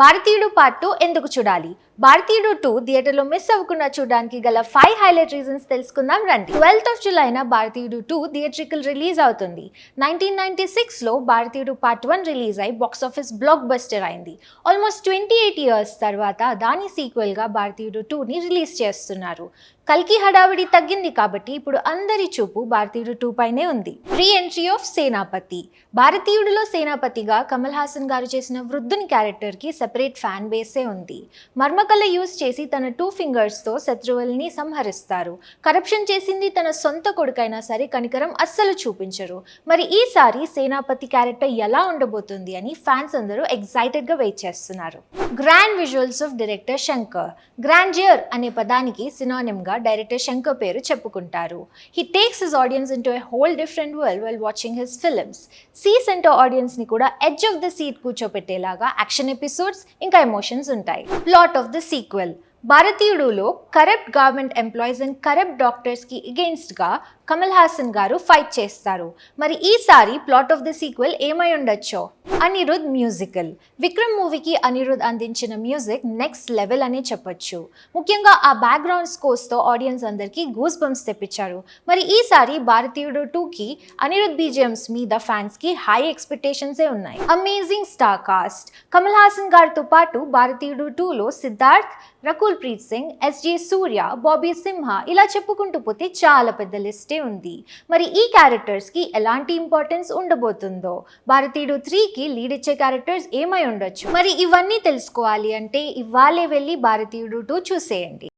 భారతీయుడు పార్ట్ 2 ఎందుకు చూడాలి? భారతీయుడు 2 థియేటర్లో మిస్ అవ్వకుండా చూడడానికి గల 5 హైలైట్ రీజన్స్ తెలుసుకుందాం రండి. 12th of July భారతీయుడు 2 థియేట్రికల్ రిలీజ్ అవుతుంది. 1996లో భారతీయుడు పార్ట్ 1 రిలీజ్ అయి బాక్స్ ఆఫీస్ బ్లాక్ బస్టర్ అయింది. ఆల్మోస్ట్ 28 years తర్వాత దాని సీక్వెల్ గా భారతీయుడు 2ని రిలీజ్ చేస్తున్నారు. కల్కి హడావిడి తగ్గింది కాబట్టి ఇప్పుడు అందరి చూపు భారతీయుడు 2 పైనే ఉంది. రీ ఎంట్రీ ఆఫ్ సేనాపతి. భారతీయుడిలో సేనాపతిగా కమల్ హాసన్ గారు చేసిన వృద్ధుని క్యారెక్టర్ కి సెపరేట్ ఫ్యాన్ బేసే ఉంది. మర్మకళ యూజ్ చేసి తన 2 fingers తో శత్రువుల్ని సంహరిస్తారు. కరప్షన్ చేసింది తన సొంత కొడుకైనా సరే కనికరం అస్సలు చూపించరు. మరి ఈసారి సేనాపతి క్యారెక్టర్ ఎలా ఉండబోతుంది అని ఫ్యాన్స్ అందరూ ఎక్సైటెడ్ గా వెయిట్ చేస్తున్నారు. Grand visuals of director Shankar. Grandeur అనే పదానికి సినానిమ్ గా డైరెక్టర్ శంకర్ పేరు చెప్పుకుంటారు. He takes his audience into a whole different world while watching his films. C centre audience ని కూడా ఎడ్జ్ ఆఫ్ ద సీట్ కూర్చోపెట్టేలాగా యాక్షన్ ఎపిసోడ్స్ ఇంకా ఎమోషన్స్ ఉంటాయి. Plot of the sequel. భారతీయుడులో corrupt government employees and corrupt doctors కి against గా కమల్ హాసన్ గారు fight చేస్తారు. మరి ఈసారి ప్లాట్ ఆఫ్ ద సీక్వెల్ ఏమై ఉండొచ్చో? అనిరుద్ మ్యూజికల్. విక్రమ్ మూవీకి అనిరుద్ అందించిన మ్యూజిక్ నెక్స్ట్ లెవెల్ అనే చెప్పొచ్చు. ముఖ్యంగా ఆ బ్యాక్గ్రౌండ్ స్కోర్స్ తో ఆడియన్స్ అందరికి గూస్ బంప్స్ తెప్పించారు. మరి ఈసారి భారతీయుడు 2కి అనిరుద్ బీజిఎమ్స్ మీద ఫ్యాన్స్ కి హై ఎక్స్పెక్టేషన్సే ఉన్నాయి. Amazing star cast. Kamal Haasan గారితో పాటు భారతీయుడు 2లో సిద్ధార్థ్, రకుల్ ప్రీత్ సింగ్, ఎస్జే సూర్య, బాబీ సింహ ఇలా చెప్పుకుంటూ పోతే చాలా పెద్ద లిస్టే ఉంది. మరి ఈ క్యారెక్టర్స్ కి ఎలాంటి ఇంపార్టెన్స్ ఉండబోతుందో? భారతీయుడు 3కి లీడ్ ఇచ్చే క్యారెక్టర్స్ ఏమై ఉండొచ్చు? మరి ఇవన్నీ తెలుసుకోవాలి అంటే ఇవాళే వెళ్ళి భారతీయుడు 2 చూసేయండి.